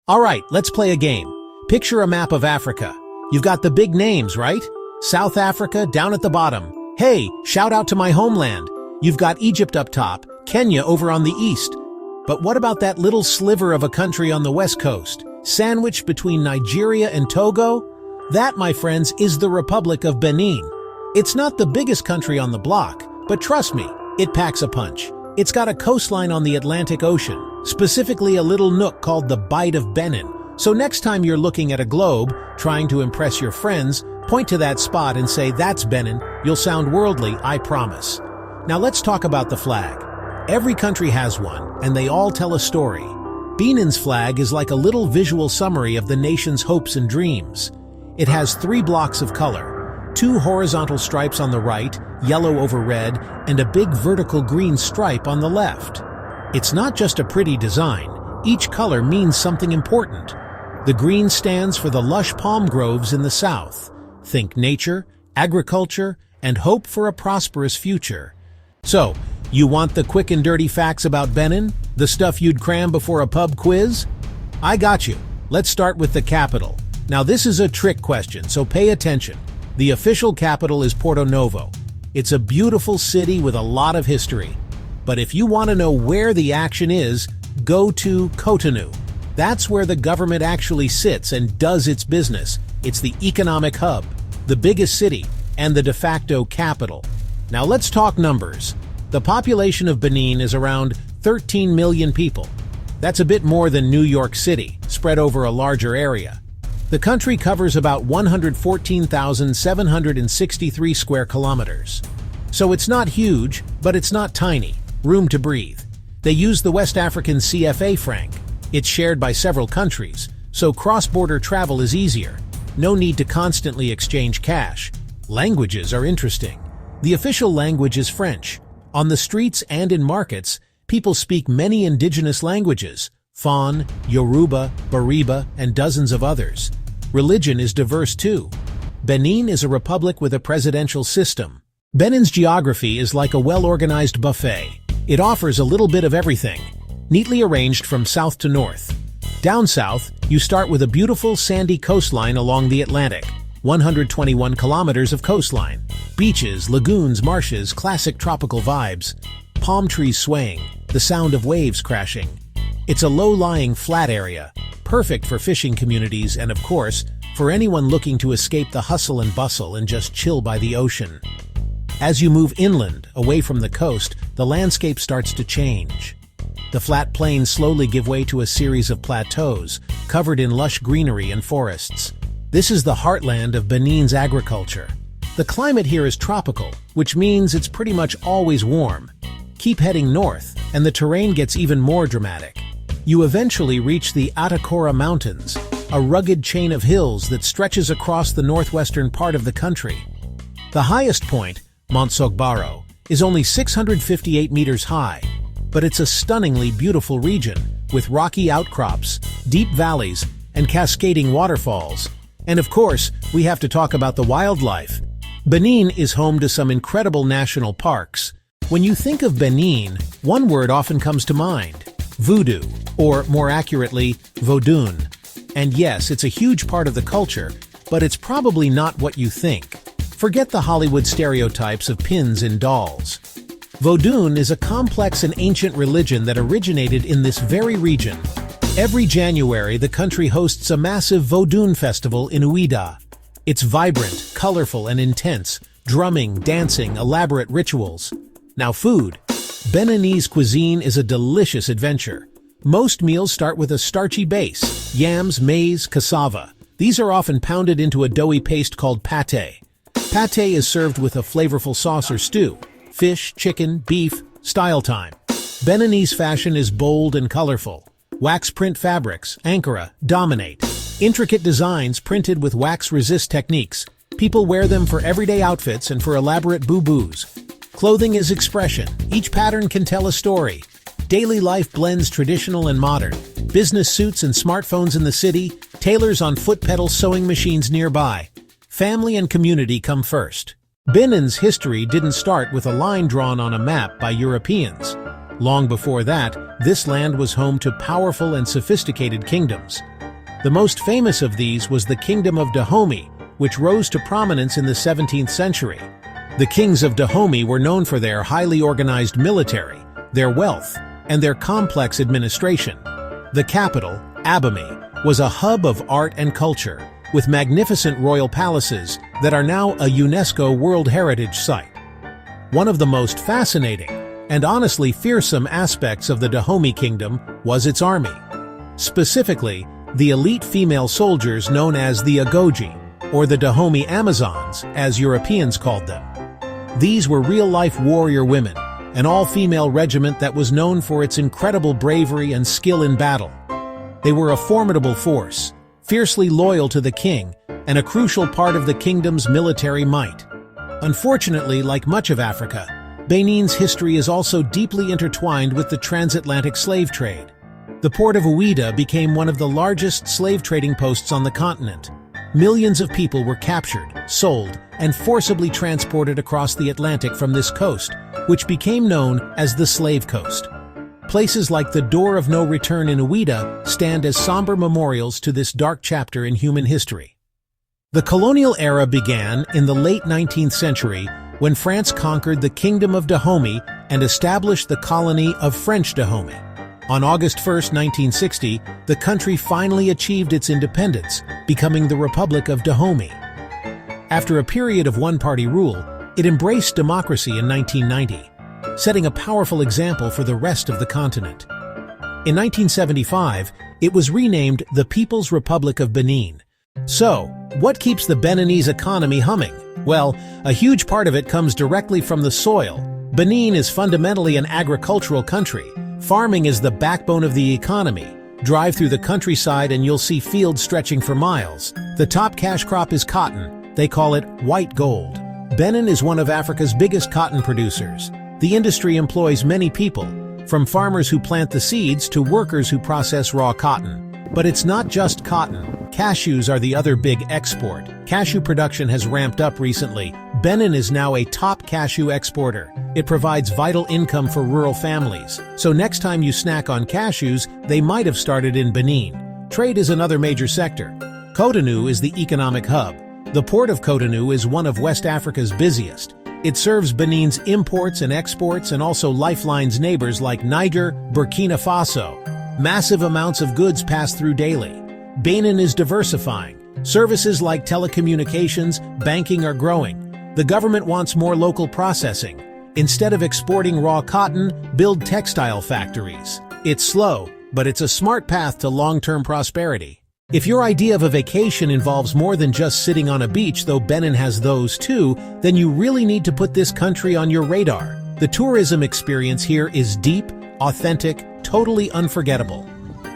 All right, let's play a game. Picture a map of Africa. You've got the big names, right? South Africa down at the bottom. Hey, shout out to my homeland. You've got Egypt up top, Kenya over on the east. But what about that little sliver of a country on the west coast, sandwiched between Nigeria and Togo? That, my friends, is the Republic of Benin. It's not the biggest country on the block, but trust me, it packs a punch. It's got a coastline on the Atlantic Ocean, specifically a little nook called the Bight of Benin. So next time you're looking at a globe, trying to impress your friends, point to that spot and say, "That's Benin." You'll sound worldly, I promise. Now let's talk about the flag. Every country has one, and they all tell a story. Benin's flag is like a little visual summary of the nation's hopes and dreams. It has 3 blocks of color, 2 horizontal stripes on the right, yellow over red, and a big vertical green stripe on the left. It's not just a pretty design. Each color means something important. The green stands for the lush palm groves in the south. Think nature, agriculture, and hope for a prosperous future. So, you want the quick and dirty facts about Benin? The stuff you'd cram before a pub quiz? I got you. Let's start with the capital. Now this is a trick question, so pay attention. The official capital is Porto Novo. It's a beautiful city with a lot of history. But if you want to know where the action is, go to Cotonou. That's where the government actually sits and does its business. It's the economic hub, the biggest city, and the de facto capital. Now let's talk numbers. The population of Benin is around 13 million people. That's a bit more than New York City, spread over a larger area. The country covers about 114,763 square kilometers. So it's not huge, but it's not tiny. Room to breathe. They use the West African CFA franc. It's shared by several countries, so cross-border travel is easier. No need to constantly exchange cash. Languages are interesting. The official language is French. On the streets and in markets, people speak many indigenous languages: Fon, Yoruba, Bariba, and dozens of others. Religion is diverse too. Benin is a republic with a presidential system. Benin's geography is like a well-organized buffet. It offers a little bit of everything, neatly arranged from south to north. Down south, you start with a beautiful sandy coastline along the Atlantic, 121 kilometers of coastline. Beaches, lagoons, marshes, classic tropical vibes. Palm trees swaying, the sound of waves crashing. It's a low-lying flat area, perfect for fishing communities and, of course, for anyone looking to escape the hustle and bustle and just chill by the ocean. As you move inland, away from the coast, the landscape starts to change. The flat plains slowly give way to a series of plateaus, covered in lush greenery and forests. This is the heartland of Benin's agriculture. The climate here is tropical, which means it's pretty much always warm. Keep heading north, and the terrain gets even more dramatic. You eventually reach the Atakora Mountains, a rugged chain of hills that stretches across the northwestern part of the country. The highest point, Mont Sogbaro, is only 658 meters high, but it's a stunningly beautiful region, with rocky outcrops, deep valleys, and cascading waterfalls. And of course, we have to talk about the wildlife. Benin is home to some incredible national parks. When you think of Benin, one word often comes to mind: voodoo, or more accurately, Vodun. And yes, it's a huge part of the culture, but it's probably not what you think. Forget the Hollywood stereotypes of pins and dolls. Vodun is a complex and ancient religion that originated in this very region. Every January, the country hosts a massive Vodun festival in Ouida. It's vibrant, colorful, and intense, drumming, dancing, elaborate rituals. Now food. Beninese cuisine is a delicious adventure. Most meals start with a starchy base: yams, maize, cassava. These are often pounded into a doughy paste called pâté. Pâté is served with a flavorful sauce or stew. Fish, chicken, beef, style time. Beninese fashion is bold and colorful. Wax print fabrics, Ankara, dominate. Intricate designs printed with wax-resist techniques. People wear them for everyday outfits and for elaborate boo-boos. Clothing is expression. Each pattern can tell a story. Daily life blends traditional and modern. Business suits and smartphones in the city, tailors on foot pedal sewing machines nearby. Family and community come first. Benin's history didn't start with a line drawn on a map by Europeans. Long before that, this land was home to powerful and sophisticated kingdoms. The most famous of these was the Kingdom of Dahomey, which rose to prominence in the 17th century. The kings of Dahomey were known for their highly organized military, their wealth, and their complex administration. The capital, Abomey, was a hub of art and culture, with magnificent royal palaces that are now a UNESCO World Heritage Site. One of the most fascinating and honestly fearsome aspects of the Dahomey Kingdom was its army. Specifically, the elite female soldiers known as the Agoji, or the Dahomey Amazons, as Europeans called them. These were real-life warrior women, an all-female regiment that was known for its incredible bravery and skill in battle. They were a formidable force, fiercely loyal to the king, and a crucial part of the kingdom's military might. Unfortunately, like much of Africa, Benin's history is also deeply intertwined with the transatlantic slave trade. The port of Ouidah became one of the largest slave trading posts on the continent. Millions of people were captured, sold, and forcibly transported across the Atlantic from this coast, which became known as the Slave Coast. Places like the Door of No Return in Ouidah stand as somber memorials to this dark chapter in human history. The colonial era began in the late 19th century when France conquered the Kingdom of Dahomey and established the colony of French Dahomey. On August 1, 1960, the country finally achieved its independence, becoming the Republic of Dahomey. After a period of one-party rule, it embraced democracy in 1990, setting a powerful example for the rest of the continent. In 1975, it was renamed the People's Republic of Benin. So, what keeps the Beninese economy humming? Well, a huge part of it comes directly from the soil. Benin is fundamentally an agricultural country. Farming is the backbone of the economy. Drive through the countryside and you'll see fields stretching for miles. The top cash crop is cotton. They call it white gold. Benin is one of Africa's biggest cotton producers. The industry employs many people, from farmers who plant the seeds to workers who process raw cotton. But it's not just cotton. Cashews are the other big export. Cashew production has ramped up recently. Benin is now a top cashew exporter. It provides vital income for rural families. So next time you snack on cashews, they might have started in Benin. Trade is another major sector. Cotonou is the economic hub. The port of Cotonou is one of West Africa's busiest. It serves Benin's imports and exports and also Lifeline's neighbors like Niger, Burkina Faso. Massive amounts of goods pass through daily. Benin is diversifying. Services like telecommunications, banking are growing. The government wants more local processing. Instead of exporting raw cotton, build textile factories. It's slow, but it's a smart path to long-term prosperity. If your idea of a vacation involves more than just sitting on a beach, though Benin has those too, then you really need to put this country on your radar. The tourism experience here is deep, authentic, totally unforgettable.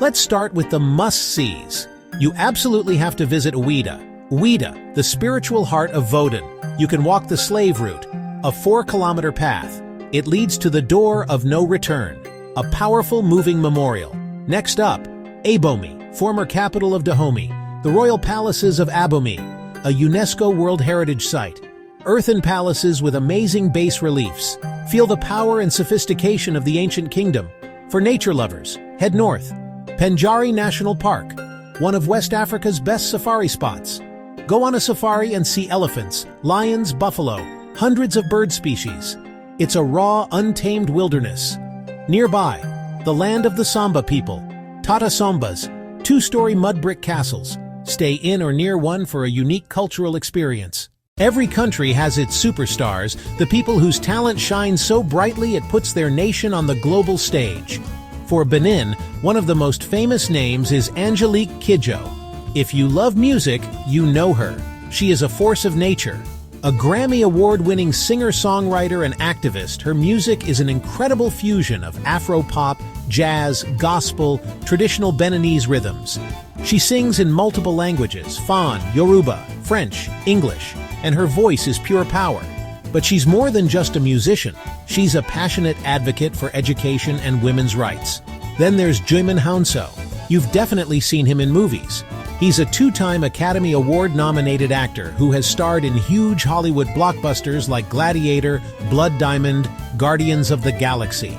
Let's start with the must-sees. You absolutely have to visit Ouidah. Ouidah, the spiritual heart of Vodun. You can walk the slave route, a 4-kilometer path. It leads to the Door of No Return, a powerful moving memorial. Next up, Abomey, former capital of Dahomey, the royal palaces of Abomey, a UNESCO World Heritage Site. Earthen palaces with amazing bas reliefs. Feel the power and sophistication of the ancient kingdom. For nature lovers, head north. Penjari National Park, one of West Africa's best safari spots. Go on a safari and see elephants, lions, buffalo, hundreds of bird species. It's a raw, untamed wilderness. Nearby, the land of the Samba people, Tata Sombas, 2-story mud brick castles. Stay in or near one for a unique cultural experience. Every country has its superstars, the people whose talent shines so brightly it puts their nation on the global stage. For Benin, one of the most famous names is Angelique Kidjo. If you love music, you know her. She is a force of nature. A Grammy Award-winning singer-songwriter and activist, her music is an incredible fusion of Afro-pop, jazz, gospel, traditional Beninese rhythms. She sings in multiple languages, Fon, Yoruba, French, English, and her voice is pure power. But she's more than just a musician. She's a passionate advocate for education and women's rights. Then there's Djimon Hounsou. You've definitely seen him in movies. He's a 2-time Academy Award-nominated actor who has starred in huge Hollywood blockbusters like Gladiator, Blood Diamond, Guardians of the Galaxy.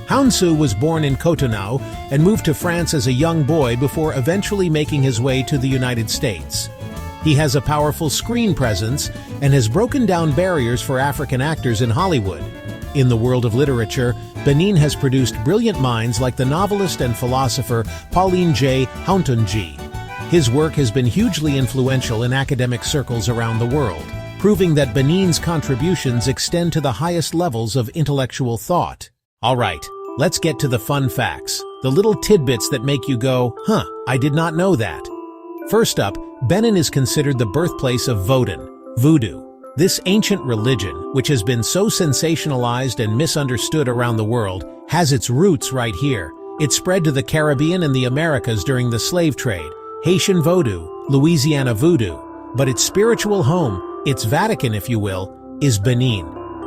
Hounsou was born in Cotonou and moved to France as a young boy before eventually making his way to the United States. He has a powerful screen presence and has broken down barriers for African actors in Hollywood. In the world of literature, Benin has produced brilliant minds like the novelist and philosopher Pauline J. Houghtonji. His work has been hugely influential in academic circles around the world, proving that Benin's contributions extend to the highest levels of intellectual thought. All right, let's get to the fun facts, the little tidbits that make you go, huh, I did not know that. First up, Benin is considered the birthplace of voodoo. This ancient religion, which has been so sensationalized and misunderstood around the world, has its roots right here. It spread to the Caribbean and the Americas during the slave trade, Haitian Vodou, Louisiana Voodoo, but its spiritual home, its Vatican if you will, is Benin.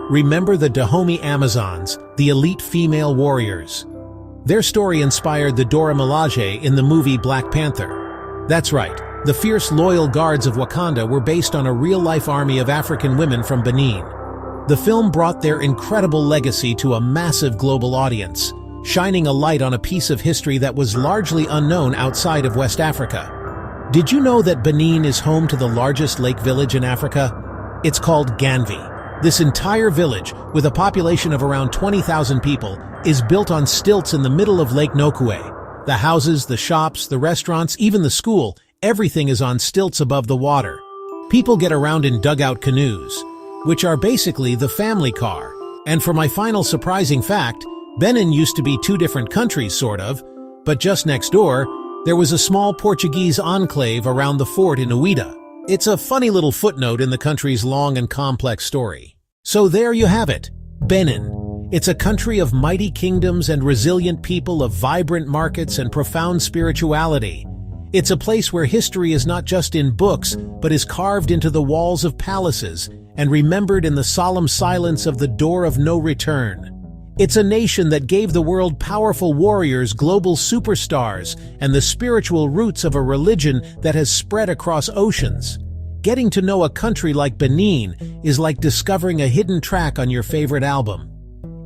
Remember the Dahomey Amazons, the elite female warriors. Their story inspired the Dora Milaje in the movie Black Panther. That's right, the fierce loyal guards of Wakanda were based on a real-life army of African women from Benin. The film brought their incredible legacy to a massive global audience, shining a light on a piece of history that was largely unknown outside of West Africa. Did you know that Benin is home to the largest lake village in Africa? It's called Ganvi. This entire village, with a population of around 20,000 people, is built on stilts in the middle of Lake Nokoué. The houses, the shops, the restaurants, even the school, everything is on stilts above the water. People get around in dugout canoes, which are basically the family car. And for my final surprising fact, Benin used to be two different countries, sort of, but just next door, there was a small Portuguese enclave around the fort in Ouida. It's a funny little footnote in the country's long and complex story. So there you have it, Benin. It's a country of mighty kingdoms and resilient people, of vibrant markets and profound spirituality. It's a place where history is not just in books, but is carved into the walls of palaces and remembered in the solemn silence of the door of no return. It's a nation that gave the world powerful warriors, global superstars, and the spiritual roots of a religion that has spread across oceans. Getting to know a country like Benin is like discovering a hidden track on your favorite album.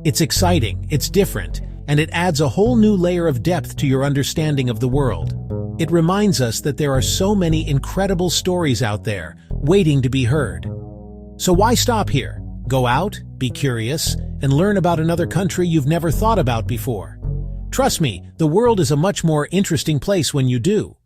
It's exciting, it's different, and it adds a whole new layer of depth to your understanding of the world. It reminds us that there are so many incredible stories out there, waiting to be heard. So why stop here? Go out, be curious, and learn about another country you've never thought about before. Trust me, the world is a much more interesting place when you do.